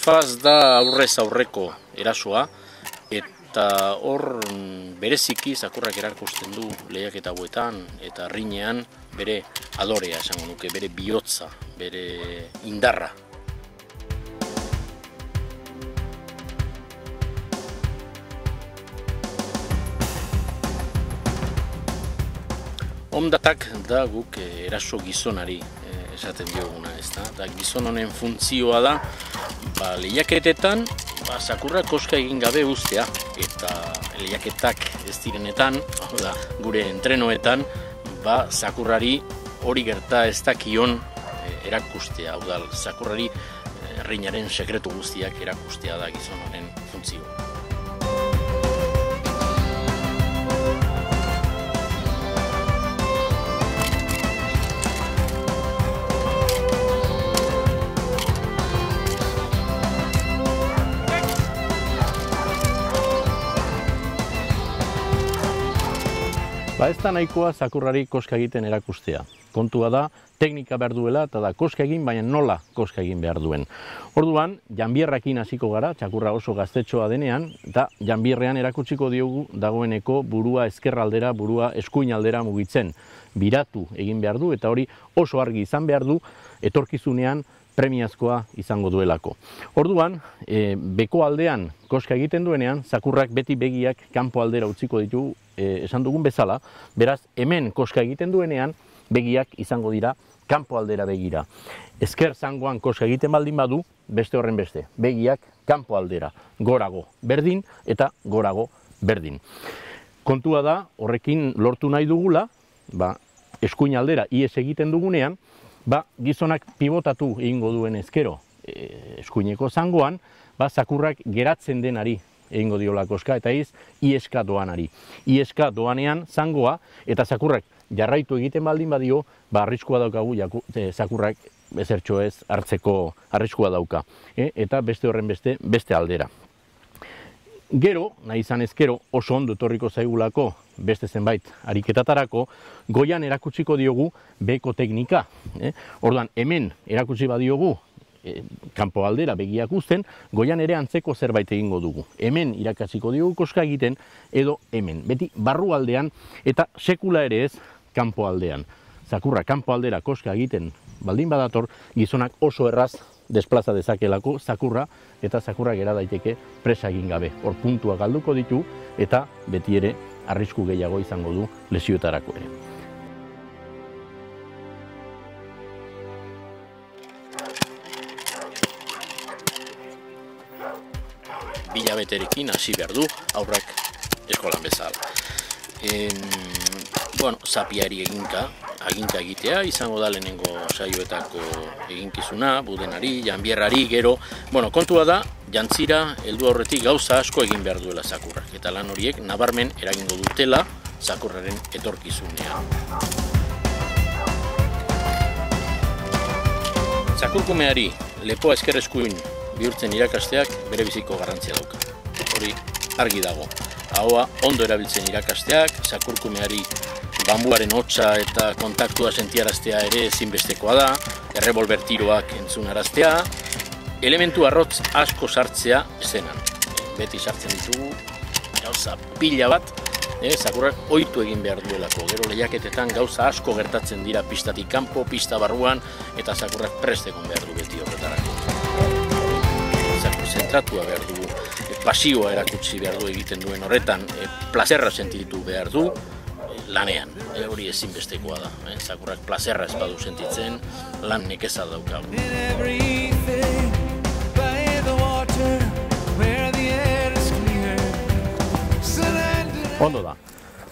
Faz da aurrez aurreko erasoa, eta hor bereziki zakurrak erakusten du lehiaketa hauetan eta rinean bere adorea esango nuke, bere bihotza, bere indarra. Ondatak da guk eraso gizonari esaten dioguna, ezta? Da gizon honen funtzioa da lehiaketetan zakurrak koska egin gabe uztea, eta lehiaketak ez direnetan, gure entrenoetan, zakurrari hori gerta ez dakion erakustea, hau da, zakurrari rinaren sekretu guztiak erakustea da gizon honen funtzioa. Ez da nahikoa zakurrari koska egiten erakustea. Kontua da, teknika behar duela eta da koska egin, baina nola koska egin behar duen. Orduan, janbierrakin hasiko gara, txakurra oso gaztetxoa denean, eta janbierrean erakutsiko diogu dagoeneko burua ezkerraldera, burua eskuin aldera mugitzen. Biratu egin behar du, eta hori oso argi izan behar du, etorkizunean premiazkoa izango duelako. Orduan, beko aldean koska egiten duenean, zakurrak beti begiak kanpo aldera utziko ditu, esan dugun bezala, beraz, hemen koska egiten duenean, begiak izango dira kanpo aldera begira. Ezker zangoan koska egiten baldin badu, beste horren beste, begiak kanpo aldera, gorago berdin eta gorago berdin. Kontua da, horrekin lortu nahi dugula, eskuin aldera ies egiten dugunean, gizonak pibotatu egingo duen ezkero eskuineko zangoan, zakurrak geratzen denari egingo diola koska, eta ieska doanari. Ieska doanean zangoa, eta zakurrak jarraitu egiten baldin badio, arriskua daukagu zakurrak ezertxo ez hartzeko arriskua dauka. Eta beste horren beste aldera. Gero, nahi izan ezkero, oso ondo etorriko zaigulako beste zenbait ariketatarako, goian erakutsiko diogu beko teknika. Orduan, hemen erakutsi badiogu kanpo aldera begiak uzten, goian ere antzeko zerbait egingo dugu. Hemen irakatsiko diogu koska egiten, edo hemen. Beti barru aldean eta sekula ere ez kanpo aldean. Zakurra kanpo aldera koska egiten baldin badator, gizonak oso erraz desplaza dezakelako zakurra, eta zakurra gera daiteke presa egin gabe. Hor puntua galduko ditu, eta beti ere arrisku gehiago izango du lesioetarako ere. Bilabeterekin hasi behar du, aurrak eskolan bezala. Zapiari aginka egitea, izango da lehenengo saioetako eginkizuna, budenari, janbierrari, gero. Kontua da, jantzira heldu aurretik gauza asko egin behar duela zakurrak, eta lan horiek nabarmen eragingo dutela zakurraren etorkizunean. Zakurkumeari lepoa ezker eskuin bihurtzen irakasteak bere biziko garrantzia dauka. Hori argi dago. Ahoa ondo erabiltzen irakasteak, zakurkumeari bambuaren hotza eta kontaktua sentiaraztea ere ezinbestekoa da, errebolber tiroak entzunaraztea, elementu arrotz asko sartzea zenan. Beti sartzen ditugu, gauza pila bat, zakurrak ohitu egin behar duelako. Gero lehiaketetan gauza asko gertatzen dira pistatik kanpo, pista barruan, eta zakurrak prest egon behar du beti horretarako. Zakur zentratua behar dugu, pasioa erakutsi behar du egiten duen horretan, plazerra sentitu behar du lanean. Hori ezinbestekoa da. Zakurrak plazerra ez badu sentitzen, lan nekeza daukagu.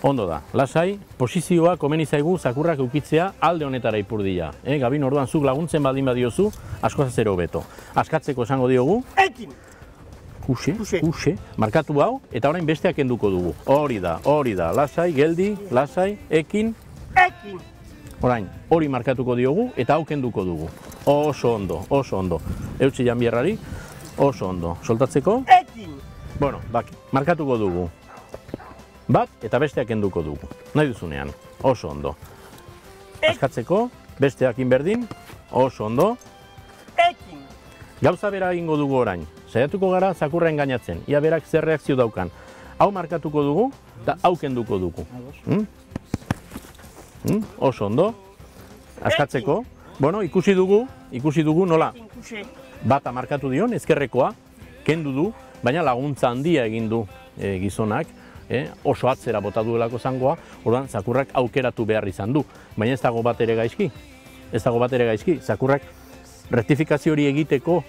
Ondo da. Lasai, posizioa komeni zaigu zakurrak eukitzea alde honetara ipurdia. Gabin, orduan zuk laguntzen baldin badiozu, asko zero beto. Askatzeko esango diogu. Ekin! Kuxe, markatu hau, eta orain besteak kenduko dugu. Hori da, lasai, geldi, lasai, ekin. Orain, hori markatuko diogu, eta hau kenduko dugu. Oso ondo. Eutsi janbierrari, oso ondo. Soltatzeko? Ekin! Markatuko dugu. Bat, eta besteak kenduko dugu. Nahi duzunean, oso ondo. Askatzeko, besteak inberdin, oso ondo. Gauza bera egingo dugu orain. Saiatuko gara zakurra engainatzen. Ia berak zer reakzio daukan. Hau markatuko dugu eta hau kenduko dugu. Oso ondo. Askatzeko. Bueno, ikusi dugu nola bata markatu dion, ezkerrekoa, kendu du, baina laguntza handia egin du gizonak, oso atzera bota duelako zangoa, orduan zakurrak aukeratu behar izan du. Baina ez dago bat ere gaizki, zakurrak rektifikazio hori egiteko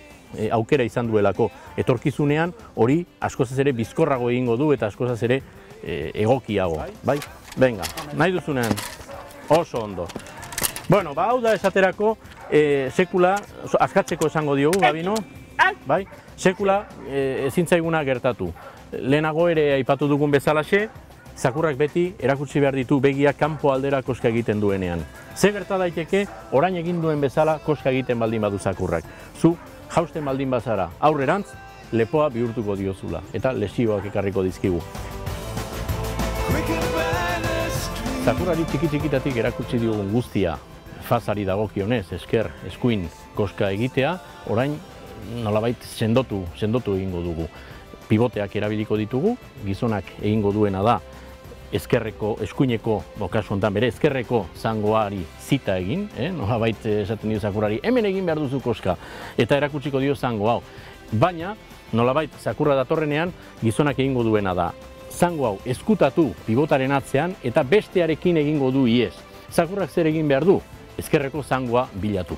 aukera izan duelako. Etorkizunean hori askozaz ere bizkorrago egingo du eta askozaz ere egokiago. Bai? Venga, nahi duzunean, oso ondo. Bueno, hau da esaterako sekula, askatzeko esango diogu, Gabino? Bai? Sekula ezin zaiguna gertatu. Lehenago ere aipatu dugun bezalaxe, zakurrak beti erakutsi behar ditu begiak kanpo aldera koska egiten duenean. Ze gerta daiteke, orain egin duen bezala koska egiten baldin badu zakurrak. Zu jausten baldin bazara aurrerantz, lepoa bihurtuko diozula eta lesioak ekarriko dizkigu. Zakurrari txiki-txikitatik erakutsi diogun guztia fazari dagokionez, esker, eskuin koska egitea, orain nolabait sendotu egingo dugu. Pivoteak erabiliko ditugu, gizonak egingo duena da ezkerreko, eskuineko, kasu honetan bere ezkerreko zangoari zita egin, nolabait esaten dio zakurrari, hemen egin behar duzu koska, eta erakutsiko dio zango hau. Baina, nolabait zakurra datorrenean, gizonak egingo duena da zango hau eskutatu pibotaren atzean eta bestearekin egingo du iez. Zakurrak zer egin behar du? Ezkerreko zangoa bilatu.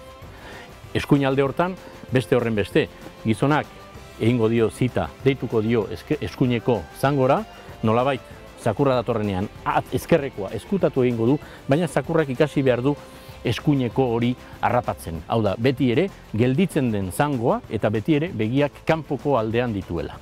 Eskuin alde hortan, beste horren beste, gizonak egingo dio zita, deituko dio eskuineko zangora, nolabait zakurra datorrenean ezkerrekoa eskutatu egingo du, baina zakurrak ikasi behar du eskuineko hori harrapatzen. Hau da, beti ere gelditzen den zangoa eta beti ere begiak kanpoko aldean dituela.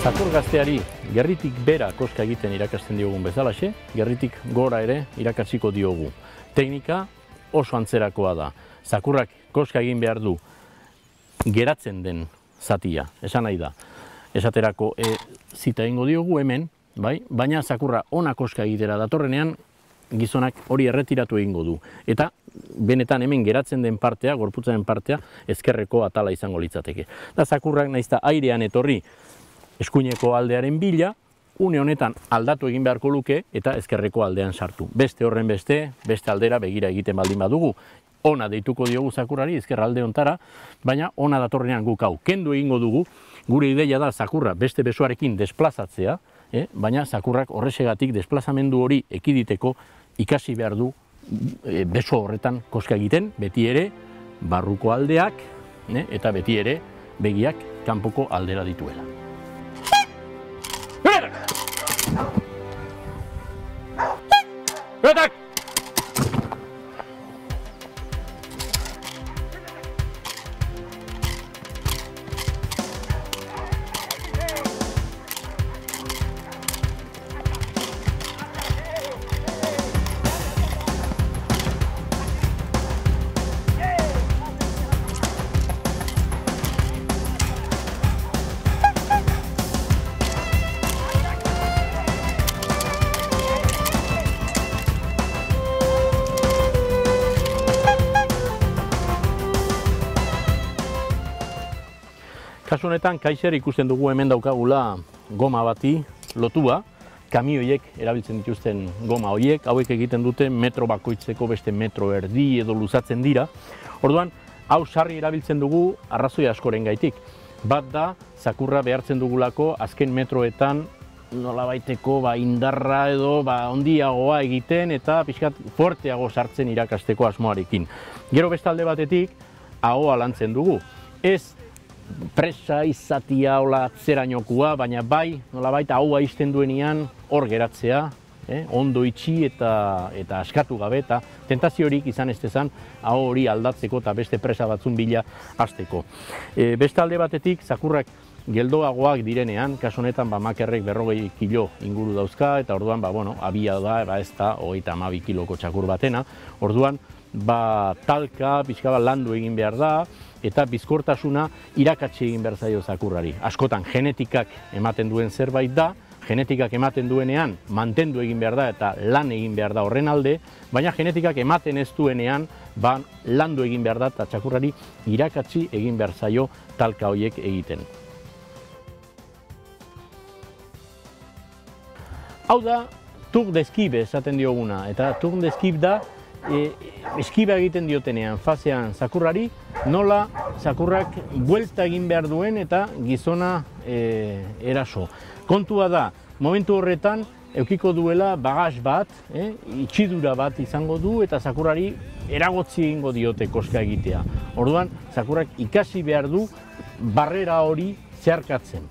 Zakur gazteari gerritik bera koska egiten irakasten diogun bezalaxe, gerritik gora ere irakatsiko diogu. Teknika oso antzerakoa da. Zakurrak koska egin behar du geratzen den zatia, esan nahi da. Esaterako zita egingo diogu hemen, bai? Baina zakurra ona koska egitera datorrenean gizonak hori erretiratu egingo du. Eta benetan hemen geratzen den partea, gorputzaren partea, ezkerreko atala izango litzateke. Da zakurrak naizta airean etorri eskuineko aldearen bila, une honetan aldatu egin beharko luke eta ezkerreko aldean sartu. Beste horren beste aldera begira egiten baldin badugu. Ona deituko diogu zakurrari ezkerra alde hontara, baina ona datorrenean guk hau kendu egingo dugu. Gure ideia da zakurra beste besoarekin desplazatzea, baina zakurrak horrexegatik desplazamendu hori ekiditeko ikasi behar du beso horretan koska egiten, beti ere barruko aldeak eta beti ere begiak kanpoko aldera dituela. Betak! Kasu honetan, Kaiser ikusten dugu hemen daukagula goma bati lotua, kamioiek erabiltzen dituzten goma horiek, hauek egiten dute metro bakoitzeko beste metro erdi edo luzatzen dira. Orduan, hau sarri erabiltzen dugu arrazoi askorengatik. Bat da, zakurra behartzen dugulako azken metroetan nolabaiteko indarra edo handiagoa egiten eta pixkat fuerteago sartzen irakasteko asmoarekin. Gero bestalde batetik, ahoa lantzen dugu. Ez presa izatia hola atzerainokua, baina bai, nolabait ahoa izten duenean hor geratzea, ondo itxi eta askatu gabe, eta tentaziorik izan ez dezan, hau hori aldatzeko eta beste presa batzun bila hasteko. Beste alde batetik, zakurrak geldoagoak direnean, kasu honetan makerrek 40 kilo inguru dauzka, eta orduan abia da, ez da 32 kiloko txakur batena, orduan talka, pixka bat landu egin behar da, eta bizkortasuna irakatsi egin behar zaio zakurrari. Askotan genetikak ematen duen zerbait da, genetikak ematen duenean mantendu egin behar da eta lan egin behar da horren alde, baina genetikak ematen ez duenean landu egin behar da eta txakurrari irakatsi egin behar zaio talka horiek egiten. Hau da, tour d'eskib esaten dioguna, eta tour d'eskib da eskiba egiten diotenean, fasean zakurrari, nola zakurrak buelta egin behar duen eta gizona eraso. Kontua da, momentu horretan eukiko duela bagaz bat, itxidura bat izango du eta zakurrari eragotzi egingo diote koska egitea. Orduan, zakurrak ikasi behar du barrera hori zeharkatzen.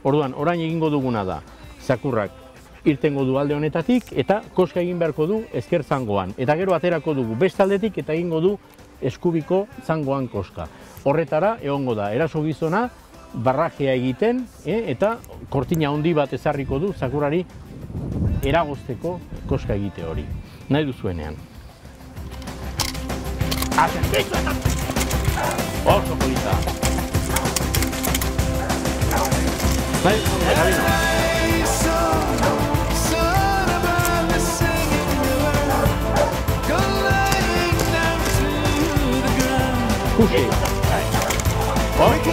Orduan, orain egingo duguna da, zakurrak irtengo du alde honetatik eta koska egin beharko du ezker zangoan. Eta gero aterako dugu bestaldetik eta egingo du eskubiko zangoan koska. Horretara egongo da eraso gizona barrajea egiten eta kortina handi bat ezarriko du zakurrari eragozteko koska egite hori. Nahi duzuenean. Oso polita. Kusi. Oso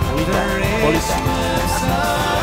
polita hori. Oso polita.